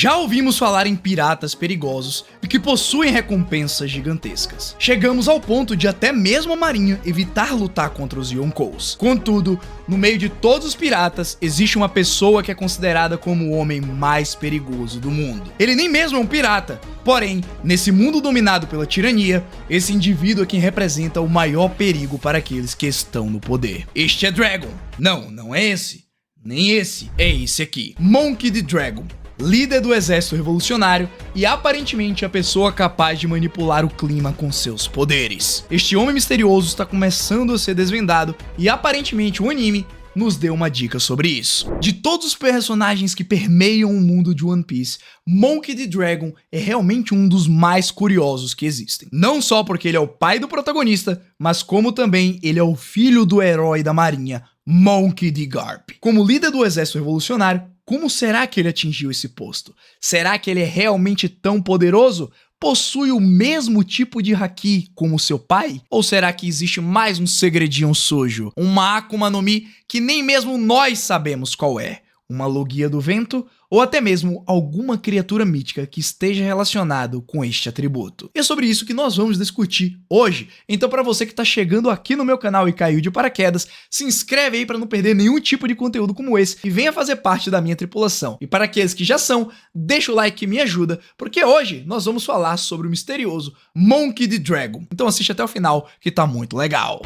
Já ouvimos falar em piratas perigosos e que possuem recompensas gigantescas. Chegamos ao ponto de até mesmo a marinha evitar lutar contra os Yonkous. Contudo, no meio de todos os piratas, existe uma pessoa que é considerada como o homem mais perigoso do mundo. Ele nem mesmo é um pirata, porém, nesse mundo dominado pela tirania, esse indivíduo é quem representa o maior perigo para aqueles que estão no poder. Este é Dragon. Não é esse. Nem esse, é esse aqui. Monkey D. Dragon, líder do exército revolucionário e aparentemente a pessoa capaz de manipular o clima com seus poderes. Este homem misterioso está começando a ser desvendado e aparentemente o anime nos deu uma dica sobre isso. De todos os personagens que permeiam o mundo de One Piece, Monkey D. Dragon é realmente um dos mais curiosos que existem. Não só porque ele é o pai do protagonista, mas como também ele é o filho do herói da marinha, Monkey D. Garp. Como líder do exército revolucionário, como será que ele atingiu esse posto? Será que ele é realmente tão poderoso? Possui o mesmo tipo de haki como seu pai? Ou será que existe mais um segredinho sujo? Uma Akuma no Mi que nem mesmo nós sabemos qual é? Uma Logia do Vento? Ou até mesmo alguma criatura mítica que esteja relacionado com este atributo? E é sobre isso que nós vamos discutir hoje. Então, para você que está chegando aqui no meu canal e caiu de paraquedas, se inscreve aí para não perder nenhum tipo de conteúdo como esse e venha fazer parte da minha tripulação. E para aqueles que já são, deixa o like que me ajuda, porque hoje nós vamos falar sobre o misterioso Monkey D. Dragon. Então assiste até o final que tá muito legal.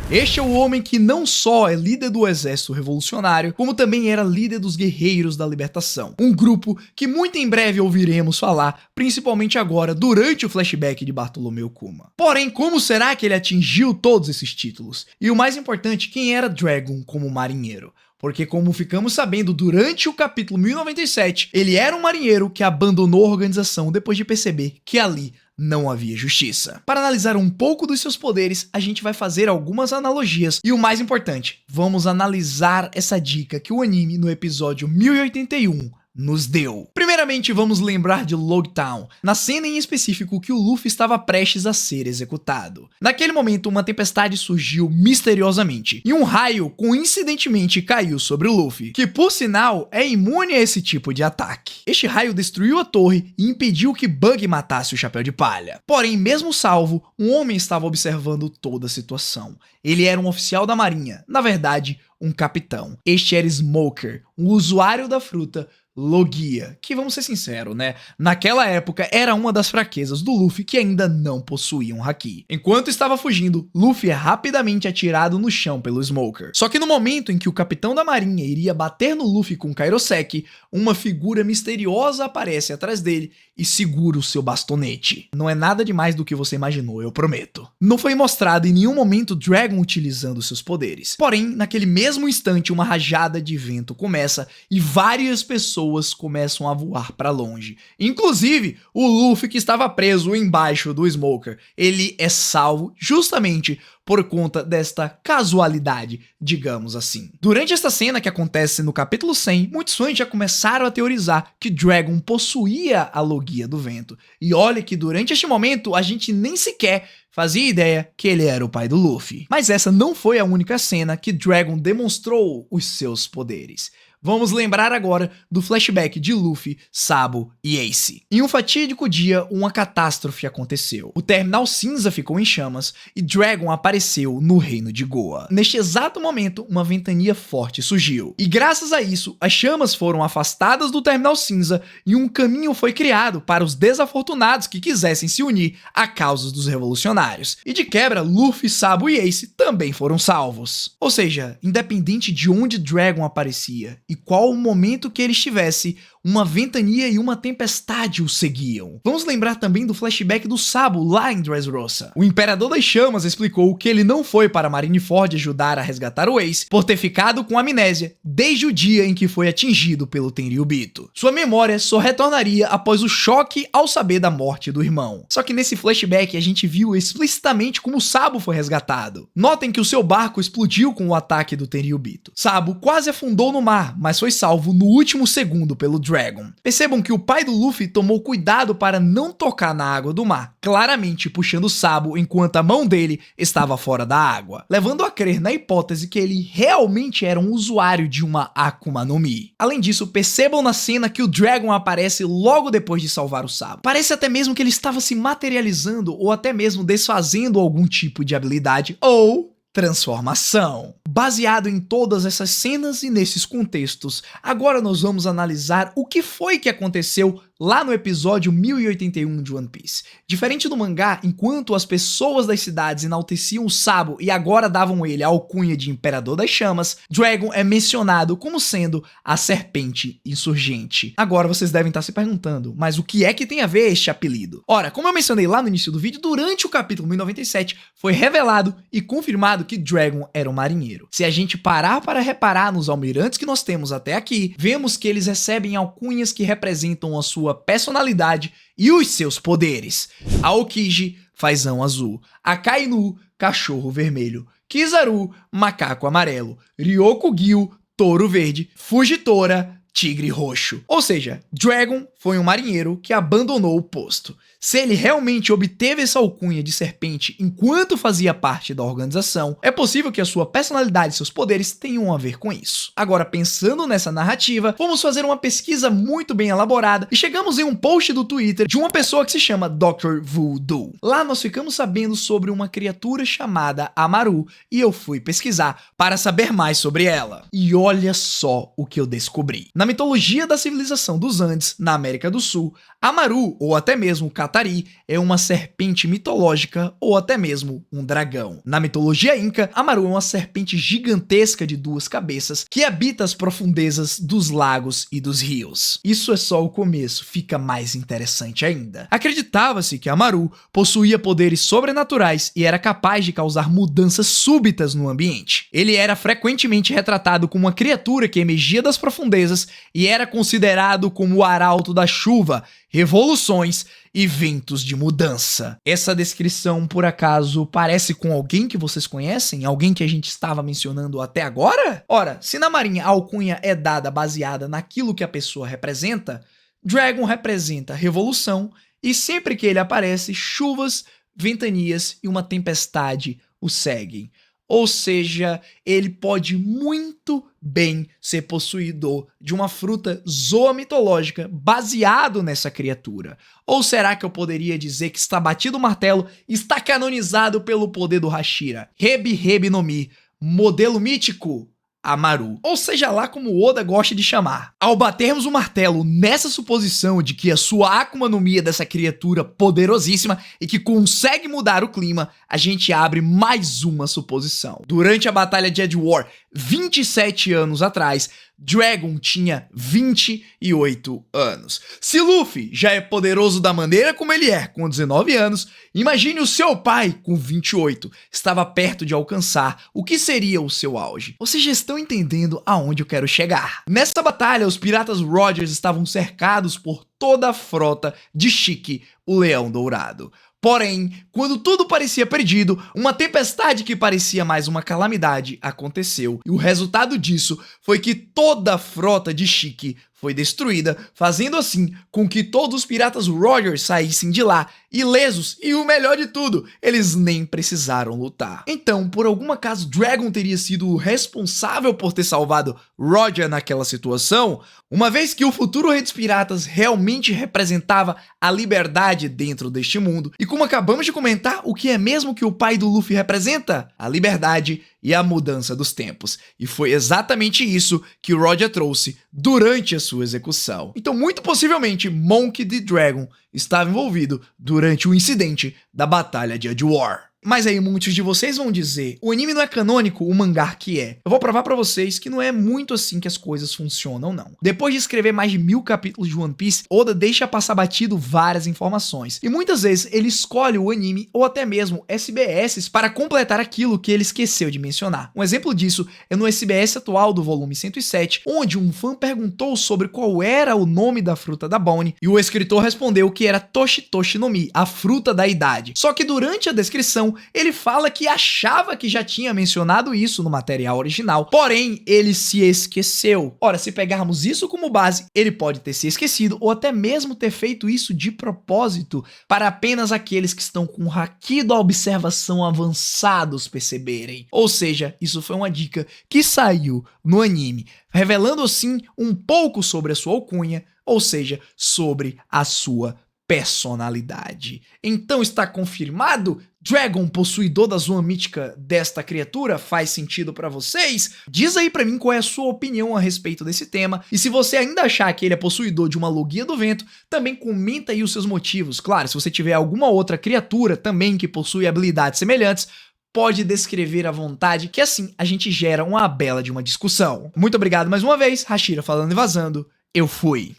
Este é o homem que não só é líder do exército revolucionário, como também era líder dos Guerreiros da Libertação, um grupo que muito em breve ouviremos falar, principalmente agora durante o flashback de Bartolomeu Kuma. Porém, como será que ele atingiu todos esses títulos? E o mais importante, quem era Dragon como marinheiro? Porque como ficamos sabendo durante o capítulo 1097, ele era um marinheiro que abandonou a organização depois de perceber que ali não havia justiça. Para analisar um pouco dos seus poderes, a gente vai fazer algumas analogias e o mais importante, vamos analisar essa dica que o anime no episódio 1081 nos deu. Primeiramente, vamos lembrar de Logtown, na cena em específico que o Luffy estava prestes a ser executado. Naquele momento, uma tempestade surgiu misteriosamente, e um raio coincidentemente caiu sobre o Luffy, que por sinal é imune a esse tipo de ataque. Este raio destruiu a torre e impediu que Bug matasse o Chapéu de Palha. Porém, mesmo salvo, um homem estava observando toda a situação. Ele era um oficial da marinha, na verdade, um capitão. Este era Smoker, um usuário da fruta Logia, que vamos ser sinceros, né? Naquela época era uma das fraquezas do Luffy que ainda não possuía um haki. Enquanto estava fugindo, Luffy é rapidamente atirado no chão pelo Smoker. Só que no momento em que o capitão da marinha iria bater no Luffy com Kairoseki, uma figura misteriosa aparece atrás dele e segura o seu bastonete. Não é nada demais do que você imaginou, eu prometo. Não foi mostrado em nenhum momento Dragon utilizando seus poderes. Porém, naquele mesmo instante, uma rajada de vento começa e várias pessoas começam a voar para longe. Inclusive, o Luffy que estava preso embaixo do Smoker. Ele é salvo justamente por conta desta casualidade, digamos assim. Durante esta cena que acontece no capítulo 100, muitos fãs já começaram a teorizar que Dragon possuía a Logia do Vento. E olha que durante este momento a gente nem sequer fazia ideia que ele era o pai do Luffy. Mas essa não foi a única cena que Dragon demonstrou os seus poderes. Vamos lembrar agora do flashback de Luffy, Sabo e Ace. Em um fatídico dia, uma catástrofe aconteceu. O terminal cinza ficou em chamas e Dragon apareceu no reino de Goa. Neste exato momento, uma ventania forte surgiu. E graças a isso, as chamas foram afastadas do terminal cinza e um caminho foi criado para os desafortunados que quisessem se unir à causa dos revolucionários. E de quebra, Luffy, Sabo e Ace também foram salvos. Ou seja, independente de onde Dragon aparecia e qual o momento que ele estivesse, uma ventania e uma tempestade o seguiam. Vamos lembrar também do flashback do Sabo lá em Dressrosa. O Imperador das Chamas explicou que ele não foi para Marineford ajudar a resgatar o Ace por ter ficado com amnésia desde o dia em que foi atingido pelo Tenryubito. Sua memória só retornaria após o choque ao saber da morte do irmão. Só que nesse flashback a gente viu explicitamente como o Sabo foi resgatado. Notem que o seu barco explodiu com o ataque do Tenryubito. Sabo quase afundou no mar, mas foi salvo no último segundo pelo Dragon. Dragon. Percebam que o pai do Luffy tomou cuidado para não tocar na água do mar, claramente puxando o Sabo enquanto a mão dele estava fora da água, levando a crer na hipótese que ele realmente era um usuário de uma Akuma no Mi. Além disso, percebam na cena que o Dragon aparece logo depois de salvar o Sabo. Parece até mesmo que ele estava se materializando ou até mesmo desfazendo algum tipo de habilidade ou transformação. Baseado em todas essas cenas e nesses contextos, agora nós vamos analisar o que foi que aconteceu lá no episódio 1081 de One Piece. Diferente do mangá, enquanto as pessoas das cidades enalteciam o Sabo e agora davam ele a alcunha de Imperador das Chamas, Dragon é mencionado como sendo a serpente insurgente. Agora vocês devem estar se perguntando, mas o que é que tem a ver este apelido? Ora, como eu mencionei lá no início do vídeo, durante o capítulo 1097 foi revelado e confirmado que Dragon era um marinheiro. Se a gente parar para reparar nos almirantes que nós temos até aqui, vemos que eles recebem alcunhas que representam a sua personalidade e os seus poderes. Aokiji, fazão azul. Akainu, cachorro vermelho. Kizaru, macaco amarelo. Ryokugyu, touro verde. Fujitora, tigre roxo. Ou seja, Dragon foi um marinheiro que abandonou o posto. Se ele realmente obteve essa alcunha de serpente enquanto fazia parte da organização, é possível que a sua personalidade e seus poderes tenham a ver com isso. Agora, pensando nessa narrativa, vamos fazer uma pesquisa muito bem elaborada e chegamos em um post do Twitter de uma pessoa que se chama Dr. Voodoo. Lá nós ficamos sabendo sobre uma criatura chamada Amaru e eu fui pesquisar para saber mais sobre ela. E olha só o que eu descobri. Na mitologia da civilização dos Andes, na América do Sul, Amaru, ou até mesmo Katari, é uma serpente mitológica ou até mesmo um dragão. Na mitologia inca, Amaru é uma serpente gigantesca de 2 cabeças que habita as profundezas dos lagos e dos rios. Isso é só o começo, fica mais interessante ainda. Acreditava-se que Amaru possuía poderes sobrenaturais e era capaz de causar mudanças súbitas no ambiente. Ele era frequentemente retratado como uma criatura que emergia das profundezas e era considerado como o arauto da chuva, revoluções e ventos de mudança. Essa descrição, por acaso, parece com alguém que vocês conhecem? Alguém que a gente estava mencionando até agora? Ora, se na marinha a alcunha é dada baseada naquilo que a pessoa representa, Dragon representa revolução e sempre que ele aparece, chuvas, ventanias e uma tempestade o seguem. Ou seja, ele pode muito bem ser possuidor de uma fruta zoomitológica baseado nessa criatura. Ou será que eu poderia dizer que está batido o martelo e está canonizado pelo poder do Hashira? Hebi no Mi, modelo mítico Amaru, ou seja lá como Oda gosta de chamar. Ao batermos o martelo nessa suposição de que a sua Akuma no Mi é dessa criatura poderosíssima e que consegue mudar o clima, a gente abre mais uma suposição. Durante a batalha de Edge War, 27 anos atrás, Dragon tinha 28 anos. Se Luffy já é poderoso da maneira como ele é, com 19 anos, imagine o seu pai, com 28, estava perto de alcançar o que seria o seu auge. Vocês já estão entendendo aonde eu quero chegar. Nessa batalha, os piratas Rogers estavam cercados por toda a frota de Shiki, o Leão Dourado. Porém, quando tudo parecia perdido, uma tempestade que parecia mais uma calamidade aconteceu, e o resultado disso foi que toda a frota de Shiki foi destruída, fazendo assim com que todos os piratas Rogers saíssem de lá ilesos e o melhor de tudo, eles nem precisaram lutar. Então, por algum acaso, Dragon teria sido o responsável por ter salvado Roger naquela situação, uma vez que o futuro rei dos piratas realmente representava a liberdade dentro deste mundo. E como acabamos de comentar, o que é mesmo que o pai do Luffy representa? A liberdade e a mudança dos tempos. E foi exatamente isso que Roger trouxe durante a sua execução. Então, muito possivelmente, Monkey D. Dragon estava envolvido durante o incidente da Batalha de Edge War. Mas aí muitos de vocês vão dizer, o anime não é canônico, o mangá que é. Eu vou provar pra vocês que não é muito assim que as coisas funcionam, não. Depois de escrever mais de 1000 capítulos de One Piece, Oda deixa passar batido várias informações. E muitas vezes ele escolhe o anime ou até mesmo SBS para completar aquilo que ele esqueceu de mencionar. Um exemplo disso é no SBS atual do volume 107, onde um fã perguntou sobre qual era o nome da fruta da Bonnie, e o escritor respondeu que era Toshi Toshi no Mi, a fruta da idade. Só que durante a descrição, explicação, ele fala que achava que já tinha mencionado isso no material original, porém ele se esqueceu. Ora, se pegarmos isso como base, ele pode ter se esquecido ou até mesmo ter feito isso de propósito para apenas aqueles que estão com o haki da observação avançados perceberem. Ou seja, isso foi uma dica que saiu no anime, revelando assim um pouco sobre a sua alcunha, ou seja, sobre a sua personalidade. Então está confirmado? Dragon, possuidor da zona mítica desta criatura, faz sentido pra vocês? Diz aí pra mim qual é a sua opinião a respeito desse tema, e se você ainda achar que ele é possuidor de uma Logia do Vento, também comenta aí os seus motivos. Claro, se você tiver alguma outra criatura também que possui habilidades semelhantes, pode descrever à vontade, que assim a gente gera uma bela de uma discussão. Muito obrigado mais uma vez, Hashira falando e vazando, eu fui.